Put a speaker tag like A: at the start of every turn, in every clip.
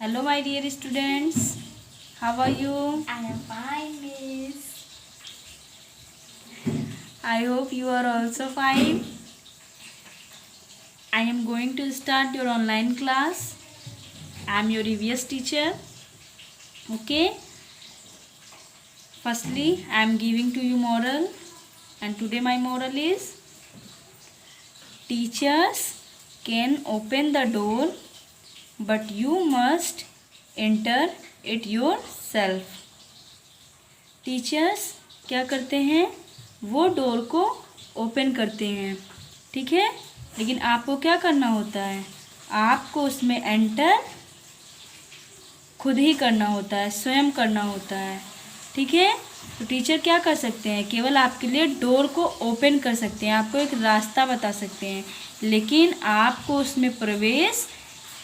A: Hello, my dear students. How are you?
B: I am fine, Miss.
A: I hope you are also fine. I am going to start your online class. I am your EVS teacher. Okay. Firstly, I am giving to you moral, and today my moral is: teachers can open the door, but you must enter it yourself. Teachers क्या करते हैं? वो door को open करते हैं, ठीक है, लेकिन आपको क्या करना होता है? आपको उसमें एंटर खुद ही करना होता है, स्वयं करना होता है, ठीक है। तो टीचर क्या कर सकते हैं? केवल आपके लिए डोर को ओपन कर सकते हैं, आपको एक रास्ता बता सकते हैं, लेकिन आपको उसमें प्रवेश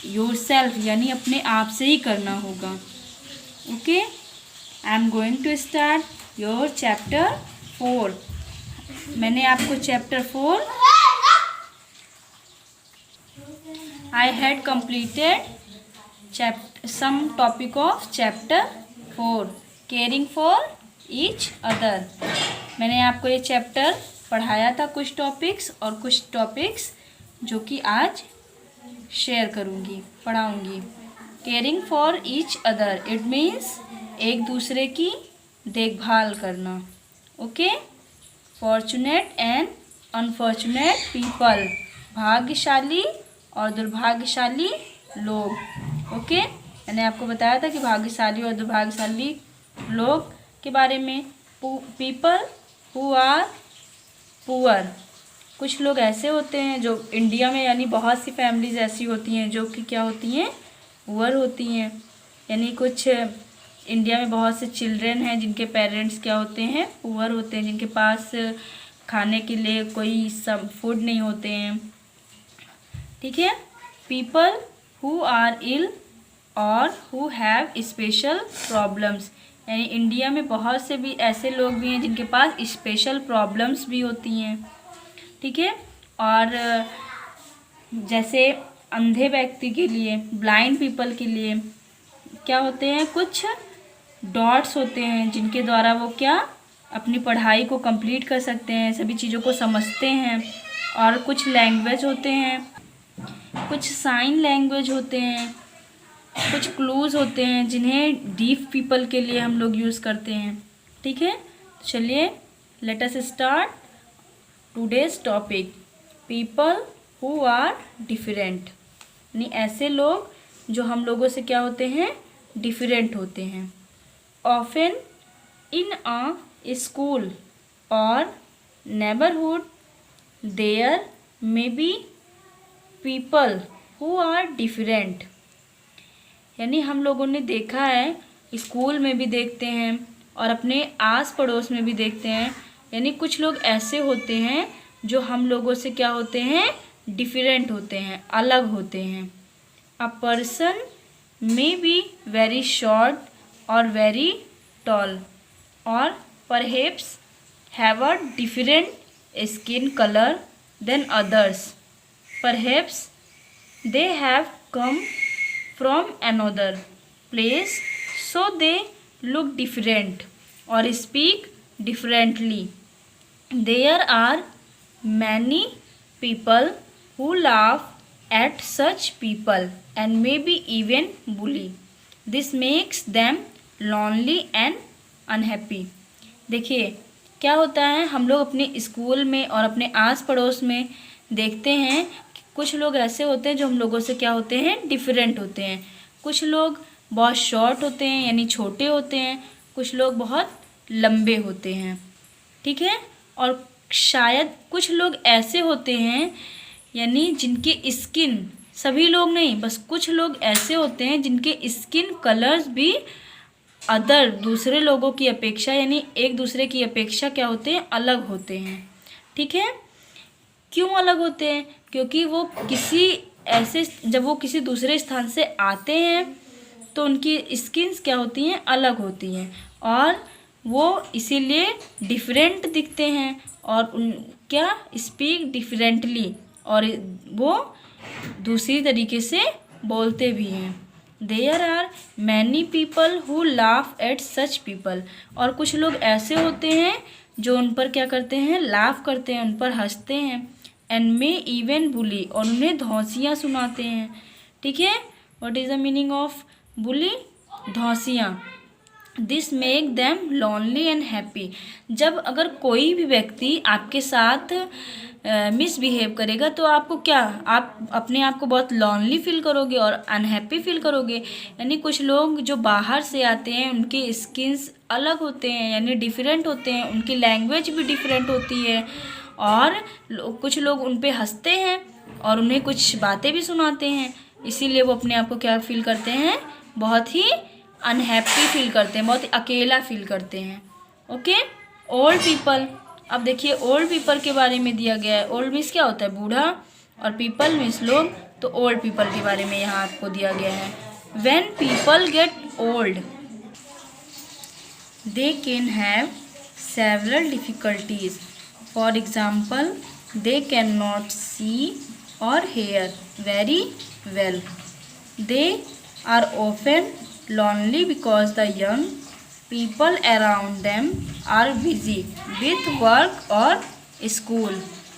A: योरसेल्फ यानी अपने आप से ही करना होगा। Okay, I am going to start your chapter 4। मैंने आपको chapter 4 I had completed some topic of chapter 4 caring for each other. मैंने आपको ये चैप्टर पढ़ाया था, कुछ टॉपिक्स और कुछ टॉपिक्स जो कि आज शेयर करूँगी, पढ़ाऊँगी। Caring for each other it means एक दूसरे की देखभाल करना। Okay, fortunate and unfortunate people, भाग्यशाली और दुर्भाग्यशाली लोग। ओके, मैंने आपको बताया था कि भाग्यशाली और दुर्भाग्यशाली लोग के बारे में। पीपल हु आर पुअर, कुछ लोग ऐसे होते हैं जो इंडिया में यानी बहुत सी फैमिलीज ऐसी होती हैं जो कि क्या होती हैं? पुअर होती हैं। यानी कुछ इंडिया में बहुत से चिल्ड्रेन हैं जिनके पेरेंट्स क्या होते हैं? पुअर होते हैं, जिनके पास खाने के लिए कोई सब फूड नहीं होते हैं, ठीक है। पीपल हु आर इल और हु हैव स्पेशल प्रॉब्लम्स, यानी इंडिया में बहुत से भी ऐसे लोग भी हैं जिनके पास स्पेशल प्रॉब्लम्स भी होती हैं, ठीक है। और जैसे अंधे व्यक्ति के लिए, ब्लाइंड पीपल के लिए क्या होते हैं? कुछ डॉट्स होते हैं जिनके द्वारा वो क्या अपनी पढ़ाई को कंप्लीट कर सकते हैं, सभी चीज़ों को समझते हैं। और कुछ लैंग्वेज होते हैं, कुछ साइन लैंग्वेज होते हैं, कुछ क्लूज होते हैं जिन्हें डीफ पीपल के लिए हम लोग यूज़ करते हैं, ठीक है। चलिए let us start today's topic. People who are different, यानी ऐसे लोग जो हम लोगों से क्या होते हैं? डिफरेंट होते हैं। Often in a school or neighbourhood there may be people who are different, यानी हम लोगों ने देखा है, स्कूल में भी देखते हैं और अपने आस पड़ोस में भी देखते हैं, यानी कुछ लोग ऐसे होते हैं जो हम लोगों से क्या होते हैं? डिफरेंट होते हैं, अलग होते हैं। A person may be very short और वेरी टॉल और perhaps have a different skin colour than others. Perhaps they have come from another place so they look different और speak differently. There are many people who laugh at such people and maybe even bully. This makes them lonely and unhappy. देखिए क्या होता है, हम लोग अपने school में और अपने आस पड़ोस में देखते हैं कि कुछ लोग ऐसे होते हैं जो हम लोगों से क्या होते हैं? डिफरेंट होते हैं। कुछ लोग बहुत शॉर्ट होते हैं यानी छोटे होते हैं, कुछ लोग बहुत लंबे होते हैं, ठीक है। और शायद कुछ लोग ऐसे होते हैं यानी जिनके स्किन, सभी लोग नहीं, बस कुछ लोग ऐसे होते हैं जिनके स्किन कलर्स भी अदर दूसरे लोगों की अपेक्षा यानी एक दूसरे की अपेक्षा क्या होते हैं? अलग होते हैं, ठीक है। क्यों अलग होते हैं? क्योंकि वो किसी ऐसे, जब वो किसी दूसरे स्थान से आते हैं तो उनकी स्किन्स क्या होती हैं? अलग होती हैं और वो इसीलिए डिफरेंट दिखते हैं और उन क्या स्पीक डिफरेंटली, और वो दूसरी तरीके से बोलते भी हैं, there are many people who laugh at such people, और कुछ लोग ऐसे होते हैं जो उन पर क्या करते हैं, लाफ करते हैं, उन पर हंसते हैं। एंड मे इवन बुली, और उन्हें धौंसियाँ सुनाते हैं। ठीक है, what is the meaning of bully? धौंसियाँ। This make them lonely and happy, जब अगर कोई भी व्यक्ति आपके साथ मिसबिहेव करेगा तो आपको क्या, आप अपने आप को बहुत लॉनली फील करोगे और अनहैप्पी फील करोगे। यानी कुछ लोग जो बाहर से आते हैं उनके स्किन्स अलग होते हैं, यानी डिफरेंट होते हैं, उनकी लैंग्वेज भी डिफरेंट होती है, और कुछ लोग उन पे हंसते हैं और उन्हें कुछ बातें भी सुनाते हैं, इसीलिए वो अपने आप को क्या फील करते हैं, बहुत ही अनहैप्पी फील करते हैं, बहुत ही अकेला फील करते हैं। Okay, old people. अब देखिए ओल्ड पीपल के बारे में दिया गया है। ओल्ड मीन्स क्या होता है, बूढ़ा, और पीपल मीन्स लोग, तो ओल्ड पीपल के बारे में यहाँ आपको दिया गया है। When people get old they can have several difficulties. For example, they cannot see or hear very well. They are often lonely because the young people around them are busy with work or school.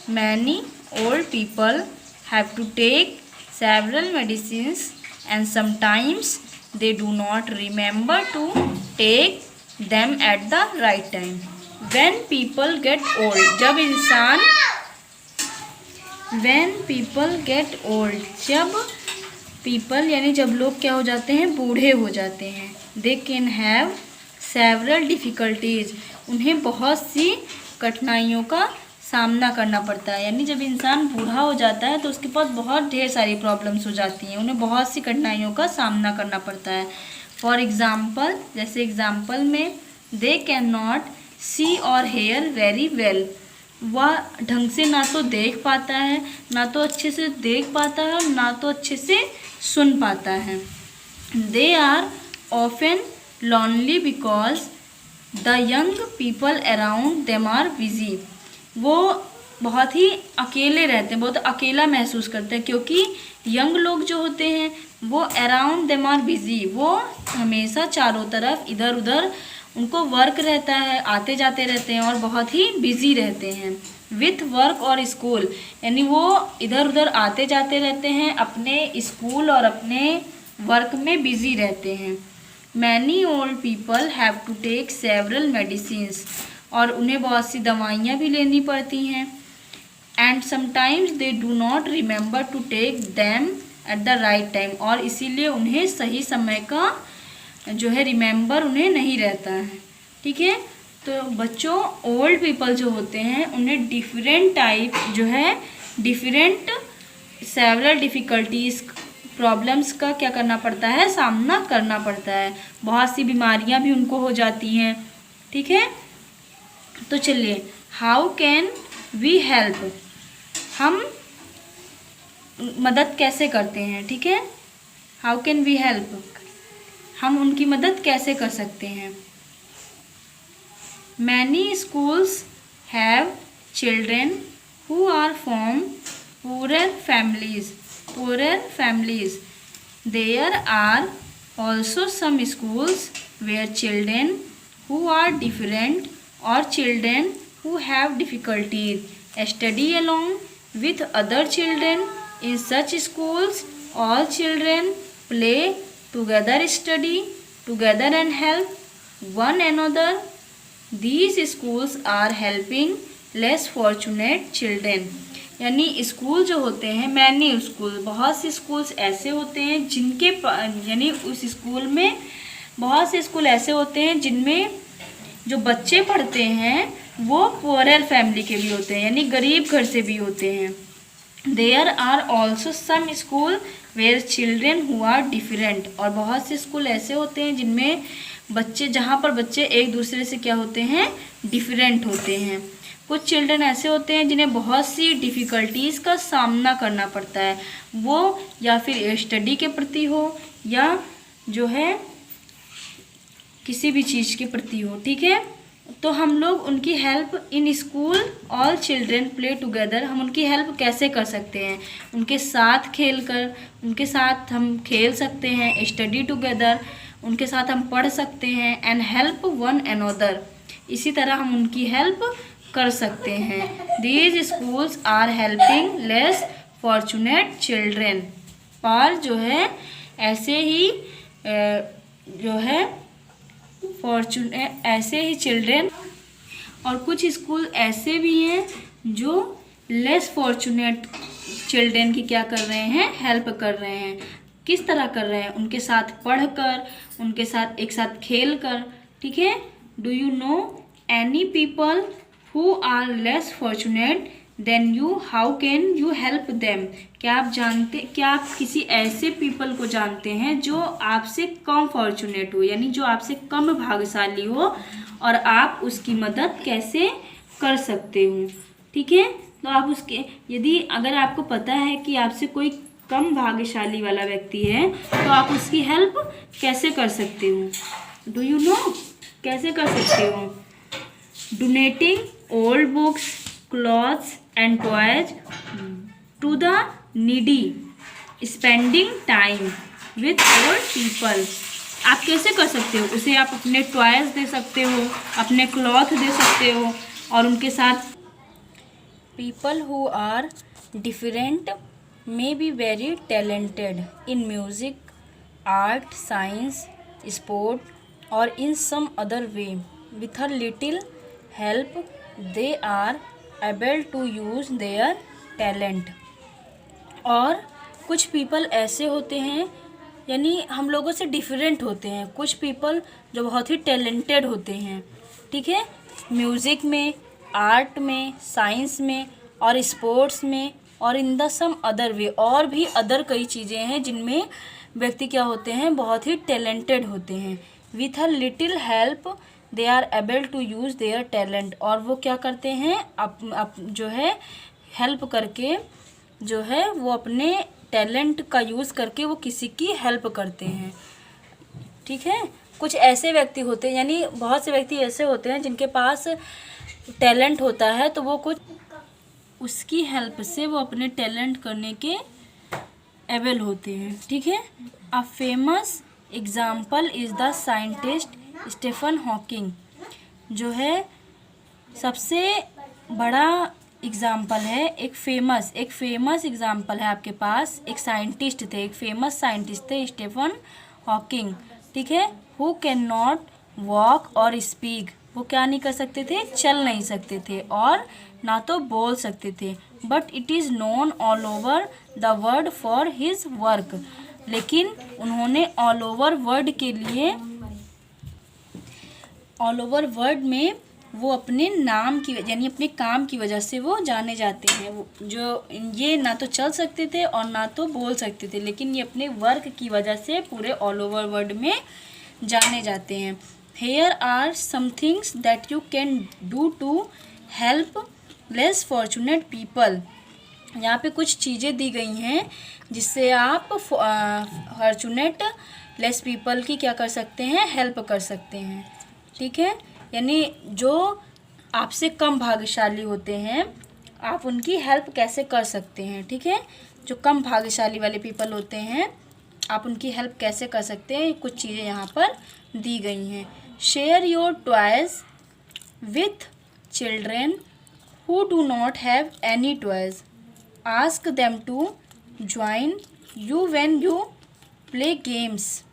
A: Many old people have to take several medicines and sometimes they do not remember to take them at the right time. When people get old, जब इंसान when people get old, जब people यानी जब लोग क्या हो जाते हैं, बूढ़े हो जाते हैं, they can have several difficulties, उन्हें बहुत सी कठिनाइयों का सामना करना पड़ता है। यानी जब इंसान बूढ़ा हो जाता है तो उसके पास बहुत ढेर सारी प्रॉब्लम्स हो जाती हैं, उन्हें बहुत सी कठिनाइयों का सामना करना पड़ता है। फॉर एग्ज़ाम्पल, जैसे एग्ज़ाम्पल में, दे कैन नॉट सी और हेयर वेरी वेल, वह ढंग से ना तो देख पाता है, ना तो अच्छे से देख पाता है, ना तो अच्छे से सुन पाता है। They are often lonely because the young people around them are busy, वो बहुत ही अकेले रहते हैं, बहुत अकेला महसूस करते हैं, क्योंकि यंग लोग जो होते हैं वो अराउंड देम आर बिजी, वो हमेशा चारों तरफ इधर उधर उनको वर्क रहता है, आते जाते रहते हैं और बहुत ही बिजी रहते हैं। विथ वर्क और स्कूल, यानी वो इधर उधर आते जाते रहते हैं, अपने स्कूल और अपने वर्क में बिजी रहते हैं। Many old people have to take several medicines, और उन्हें बहुत सी दवाइयाँ भी लेनी पड़ती हैं। And sometimes they do not remember to take them at the right time, और इसीलिए उन्हें सही समय का जो है रिमेंबर उन्हें नहीं रहता है। ठीक है, तो बच्चों ओल्ड पीपल जो होते हैं उन्हें डिफरेंट टाइप जो है डिफरेंट सेवरल डिफ़िकल्टीज़ प्रॉब्लम्स का क्या करना पड़ता है, सामना करना पड़ता है, बहुत सी बीमारियां भी उनको हो जाती हैं। ठीक है, तो चलिए हाउ कैन वी हेल्प, हम मदद कैसे करते हैं। ठीक है, हाउ कैन वी हेल्प, हम उनकी मदद कैसे कर सकते हैं। Many schools have children who are from poorer families. There are also some schools where children who are different or children who have difficulties study along with other children. In such schools, all children play together, study together and help one another. These schools are helping less fortunate children. यानी school जो होते हैं, many school, बहुत से schools ऐसे होते हैं जिनके यानी उस स्कूल में बहुत से स्कूल ऐसे होते हैं जिनमें जो बच्चे पढ़ते हैं वो पुअरर फैमिली के भी होते हैं, यानी गरीब घर से भी होते हैं। There are also some school where children who are different, और बहुत से स्कूल ऐसे होते हैं जिनमें बच्चे, जहाँ पर बच्चे एक दूसरे से क्या होते हैं, डिफरेंट होते हैं। कुछ चिल्ड्रन ऐसे होते हैं जिन्हें बहुत सी डिफ़िकल्टीज़ का सामना करना पड़ता है, वो या फिर स्टडी के प्रति हो या जो है किसी भी चीज़ के प्रति हो। ठीक है, तो हम लोग उनकी help in school all children play together, हम उनकी हेल्प कैसे कर सकते हैं? उनके साथ खेल कर, उनके साथ हम खेल सकते हैं। स्टडी टुगेदर, उनके साथ हम पढ़ सकते हैं। एंड हेल्प वन अनदर, इसी तरह हम उनकी हेल्प कर सकते हैं। These schools are helping less fortunate children, पर जो है ऐसे ही जो है ऐसे ही चिल्ड्रेन, और कुछ स्कूल ऐसे भी हैं जो लेस फॉर्चुनेट चिल्ड्रेन की क्या कर रहे हैं? हेल्प कर रहे हैं। किस तरह कर रहे हैं? उनके साथ पढ़कर, उनके साथ एक साथ खेल कर। ठीक है। Do you know any people who are less fortunate than you, how can you help them? क्या आप किसी ऐसे पीपल को जानते हैं जो आपसे कम फॉर्चुनेट हो, यानी जो आपसे कम भाग्यशाली हो, और आप उसकी मदद कैसे कर सकते हो? ठीक है। तो आप उसके, यदि अगर आपको पता है कि आपसे कोई कम भाग्यशाली वाला व्यक्ति है, तो आप उसकी हेल्प कैसे कर सकते हो? डू यू नो, कैसे कर सकते हो? Donating old books, clothes and toys to the needy, spending time with old people. आप कैसे कर सकते हो? उसे आप अपने टॉयज दे सकते हो, अपने क्लॉथ दे सकते हो, और उनके साथ people who are different may be very talented in music, art, science, sport, or in some other way. With a little help, they are able to use their talent. और कुछ पीपल ऐसे होते हैं, यानी हम लोगों से डिफरेंट होते हैं। कुछ पीपल जो बहुत ही टैलेंटेड होते हैं, ठीक है, म्यूज़िक में, आर्ट में, साइंस में, और स्पोर्ट्स में, और in the some other way, और भी अदर कई चीज़ें हैं जिनमें व्यक्ति क्या होते हैं? बहुत ही टैलेंटेड होते हैं। With a little help they are able to use their talent, और वो क्या करते हैं? जो है हेल्प करके, जो है वो अपने टैलेंट का यूज़ करके वो किसी की हेल्प करते हैं। ठीक है। कुछ ऐसे व्यक्ति होते हैं, यानी बहुत से व्यक्ति ऐसे होते हैं जिनके पास टैलेंट होता है, तो वो कुछ उसकी हेल्प से वो अपने टैलेंट करने के एबल होते हैं। ठीक है। A famous example is the scientist Stephen Hawking, जो है सबसे बड़ा एग्जाम्पल है। एक फेमस एग्जाम्पल है आपके पास। एक साइंटिस्ट थे, एक फेमस साइंटिस्ट थे, स्टीफन हॉकिंग। ठीक है। हु कैन नॉट वॉक और स्पीक, वो क्या नहीं कर सकते थे? चल नहीं सकते थे, और ना तो बोल सकते थे। But it is known all over the world for his work, लेकिन उन्होंने ऑल ओवर वर्ल्ड में वो अपने नाम की, यानी अपने काम की वजह से वो जाने जाते हैं। वो जो ये ना तो चल सकते थे और ना तो बोल सकते थे, लेकिन ये अपने वर्क की वजह से पूरे ऑल ओवर वर्ल्ड में जाने जाते हैं। Here are some things that you can do to help less fortunate people. यहाँ पे कुछ चीज़ें दी गई हैं जिससे आप फॉर्चुनेट लेस पीपल की क्या कर सकते हैं? हेल्प कर सकते हैं। ठीक है। यानी जो आपसे कम भाग्यशाली होते हैं, आप उनकी हेल्प कैसे कर सकते हैं? ठीक है। जो कम भाग्यशाली वाले पीपल होते हैं, आप उनकी हेल्प कैसे कर सकते हैं? कुछ चीज़ें यहाँ पर दी गई हैं। Share your toys with children who do not have any toys, ask them to join you when you play games,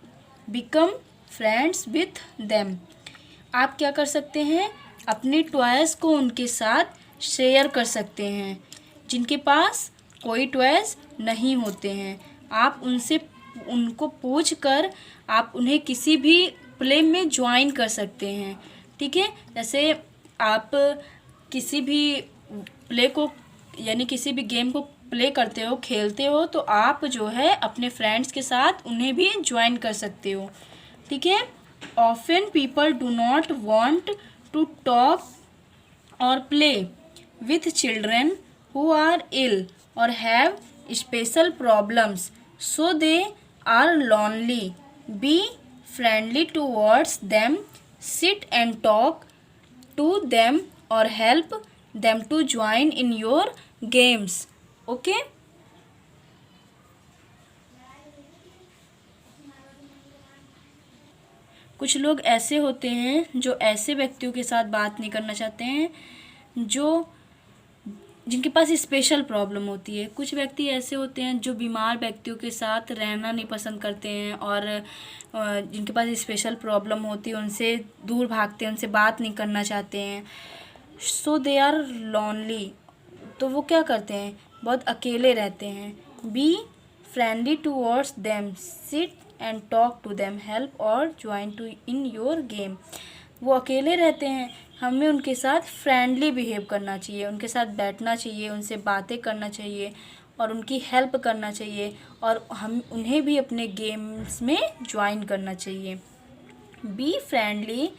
A: become friends with them. आप क्या कर सकते हैं? अपने टॉयज़ को उनके साथ शेयर कर सकते हैं। जिनके पास कोई टॉयज़ नहीं होते हैं, आप उनको पूछ कर आप उन्हें किसी भी प्ले में ज्वाइन कर सकते हैं। ठीक है। जैसे आप किसी भी प्ले को, यानी किसी भी गेम को प्ले करते हो, खेलते हो, तो आप जो है अपने फ्रेंड्स के साथ उन्हें भी ज्वाइन कर सकते हो। ठीक है। Often people do not want to talk और play with children who are ill और have special problems, so they are lonely. Be friendly towards them. Sit and talk to them or help them to join in your games. Okay. कुछ लोग ऐसे होते हैं जो ऐसे व्यक्तियों के साथ बात नहीं करना चाहते हैं जिनके पास स्पेशल प्रॉब्लम होती है। कुछ व्यक्ति ऐसे होते हैं जो बीमार व्यक्तियों के साथ रहना नहीं पसंद करते हैं और जिनके पास स्पेशल प्रॉब्लम होती है उनसे दूर भागते हैं, उनसे बात नहीं करना चाहते हैं। सो दे आर लॉनली, तो वो क्या करते हैं, बहुत अकेले रहते हैं। Be friendly towards them, sit and talk to them, help और join to in your game. वो अकेले रहते हैं, हमें उनके साथ फ्रेंडली बिहेव करना चाहिए, उनके साथ बैठना चाहिए, उनसे बातें करना चाहिए और उनकी हेल्प करना चाहिए और हम उन्हें भी अपने गेम्स में ज्वाइन करना चाहिए। Be friendly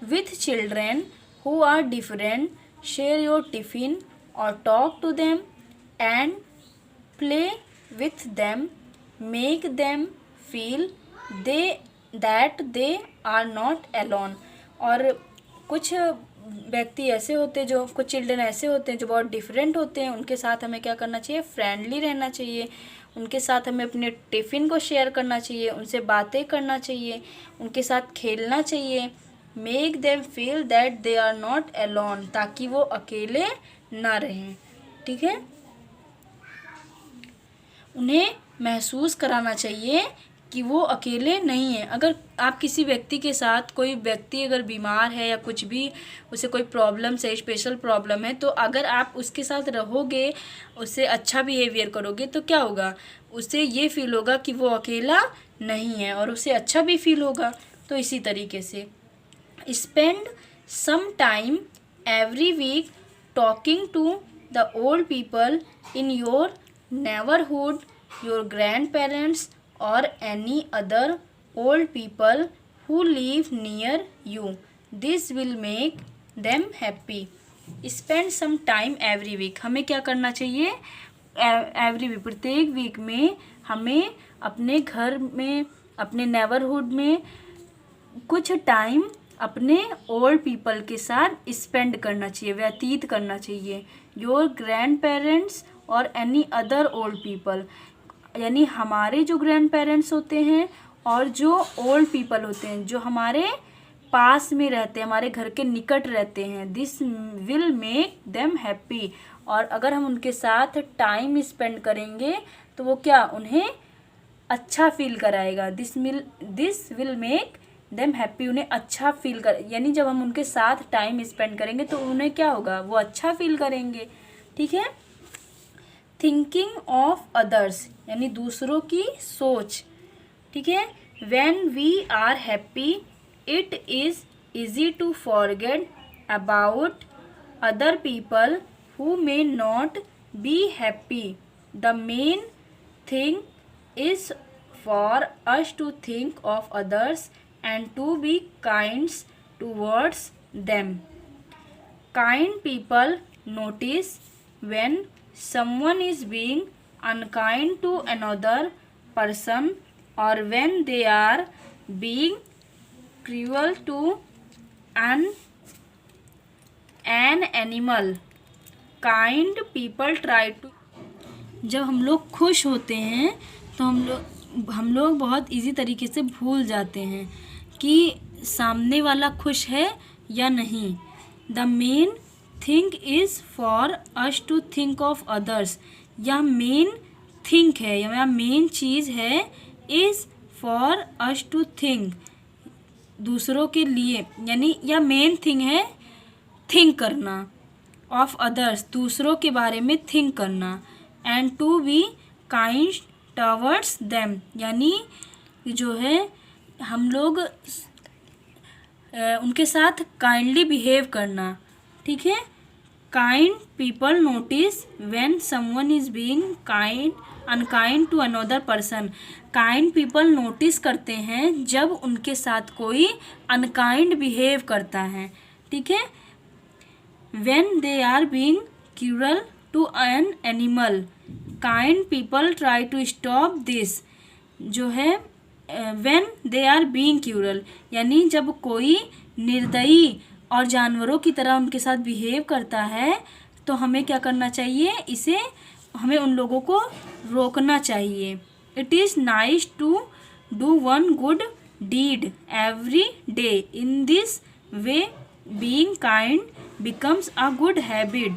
A: with children who are different, share your tiffin और talk to them and play with them, make them feel that they are not alone. और कुछ व्यक्ति ऐसे होते हैं, जो कुछ चिल्ड्रन ऐसे होते हैं जो बहुत डिफरेंट होते हैं, उनके साथ हमें क्या करना चाहिए, फ्रेंडली रहना चाहिए। उनके साथ हमें अपने टिफ़िन को शेयर करना चाहिए, उनसे बातें करना चाहिए, उनके साथ खेलना चाहिए। Make them feel that they are not alone, ताकि वो अकेले ना रहें। ठीक है, उन्हें महसूस कराना चाहिए कि वो अकेले नहीं है। अगर आप किसी व्यक्ति के साथ, कोई व्यक्ति अगर बीमार है या कुछ भी उसे कोई प्रॉब्लम है, स्पेशल प्रॉब्लम है, तो अगर आप उसके साथ रहोगे, उससे अच्छा बिहेवियर करोगे, तो क्या होगा, उसे ये फील होगा कि वो अकेला नहीं है और उसे अच्छा भी फील होगा। तो इसी तरीके से spend some time every week talking to the old people in your neighbourhood, your grandparents or any other old people who live near you. This will make them happy. Spend some time every week. हमें क्या करना चाहिए, every week, प्रत्येक week में हमें अपने घर में, अपने नेबरहुड में कुछ टाइम अपने ओल्ड पीपल के साथ स्पेंड करना चाहिए, व्यतीत करना चाहिए। योर ग्रैंड पेरेंट्स और एनी अदर ओल्ड पीपल, यानी हमारे जो ग्रैंड पेरेंट्स होते हैं और जो ओल्ड पीपल होते हैं, जो हमारे पास में रहते हैं, हमारे घर के निकट रहते हैं। This will make them happy. और अगर हम उनके साथ टाइम स्पेंड करेंगे तो वो क्या, उन्हें अच्छा फील कराएगा। This will make them happy, उन्हें अच्छा फील कर, यानी जब हम उनके साथ टाइम स्पेंड करेंगे तो उन्हें क्या होगा, वो अच्छा फील करेंगे। ठीक है, थिंकिंग ऑफ अदर्स, यानी दूसरों की सोच। ठीक है, when we are happy it is easy to forget about other people who may not be happy. The main thing is for us to think of others and to be kind towards them. Kind people notice when someone is being unkind to another person or when they are being cruel to an animal. Kind people try to, जब हम लोग खुश होते हैं तो हम लोग बहुत इजी तरीके से भूल जाते हैं कि सामने वाला खुश है या नहीं। The main think is for us to think of others, या मेन थिंक है या मेन चीज़ है, is for us to think, दूसरों के लिए, यानी या मेन थिंग है थिंक करना, ऑफ अदर्स, दूसरों के बारे में थिंक करना, and to be kind towards them, यानी जो है हम लोग उनके साथ काइंडली बिहेव करना। ठीक है, kind people notice when someone is being unkind to another person. Kind people notice करते हैं जब उनके साथ कोई अनकाइंड बिहेव करता है। ठीक है, when they are being cruel to an animal, kind people try to stop this, जो है when they are being cruel, यानी जब कोई निर्दयी और जानवरों की तरह उनके साथ बिहेव करता है तो हमें क्या करना चाहिए, इसे हमें उन लोगों को रोकना चाहिए। It is nice to do one good deed every day, in this way being kind becomes a good habit.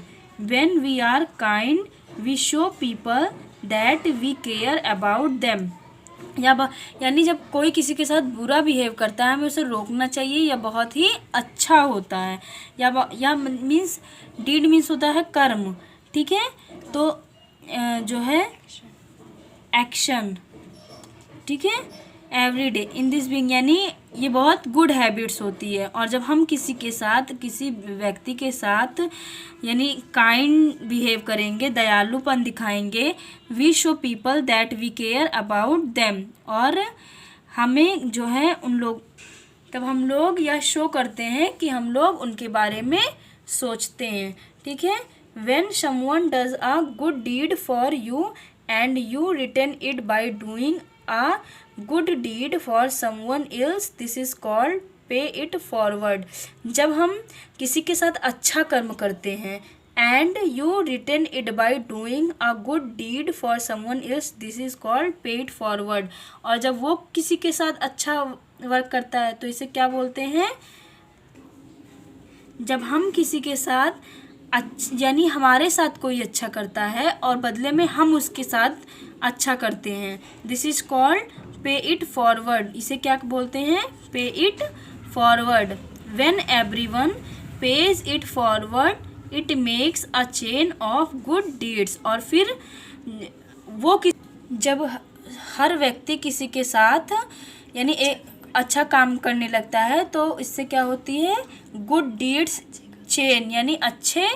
A: When we are kind, we show people that we care about them. यानी जब कोई किसी के साथ बुरा behave करता है हमें उसे रोकना चाहिए, या बहुत ही अच्छा होता है। या मीन्स डीड मीन्स होता है कर्म, ठीक है। तो जो है एक्शन, ठीक है। Every day in this being यानी ये बहुत गुड हैबिट्स होती है। और जब हम किसी के साथ, किसी व्यक्ति के साथ यानी काइंड बिहेव करेंगे, दयालुपन दिखाएंगे, we show people that we care about them, और हमें जो है उन लोग, तब हम लोग यह शो करते हैं कि हम लोग उनके बारे में सोचते हैं, ठीक है। When someone does a good deed for you and you return it by doing a good deed for someone else, this is called pay it forward. जब हम किसी के साथ अच्छा कर्म करते हैं and you return it by doing a good deed for someone else, this is called pay it forward. और जब वो किसी के साथ अच्छा वर्क करता है तो इसे क्या बोलते हैं, जब हम किसी के साथ यानी हमारे साथ कोई अच्छा करता है और बदले में हम उसके साथ अच्छा करते हैं, दिस इज कॉल्ड पे इट फॉरवर्ड। इसे क्या बोलते हैं, पे it forward. When everyone page it forward it makes a chain of good deeds. और फिर वो जब हर व्यक्ति किसी के साथ यानी एक अच्छा काम करने लगता है तो इससे क्या होती है, गुड डीड्स चेन, यानी अच्छे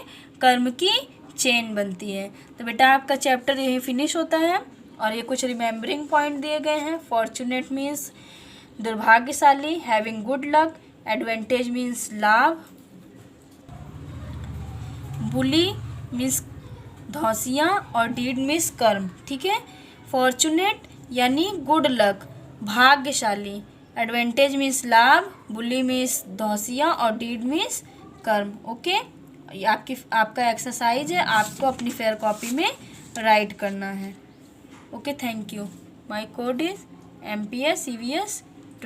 A: कर्म की चेन बनती है। तो बेटा आपका चैप्टर यही फिनिश होता है और ये कुछ रिमेम्बरिंग पॉइंट दिए गए हैं। फॉर्चुनेट मीन्स दुर्भाग्यशाली, having good luck, advantage means लाभ, बुली मीन्स धौसियाँ, और डीड मीन्स कर्म, ठीक है। फॉर्चुनेट यानी गुड लक, भाग्यशाली, एडवांटेज मीन्स लाभ, बुली मीन्स धौसियाँ, और डीड मीन्स कर्म। ओके, आपका एक्सरसाइज है, आपको अपनी फेयर कॉपी में राइट करना है। Okay, thank you. My code is MPS CVS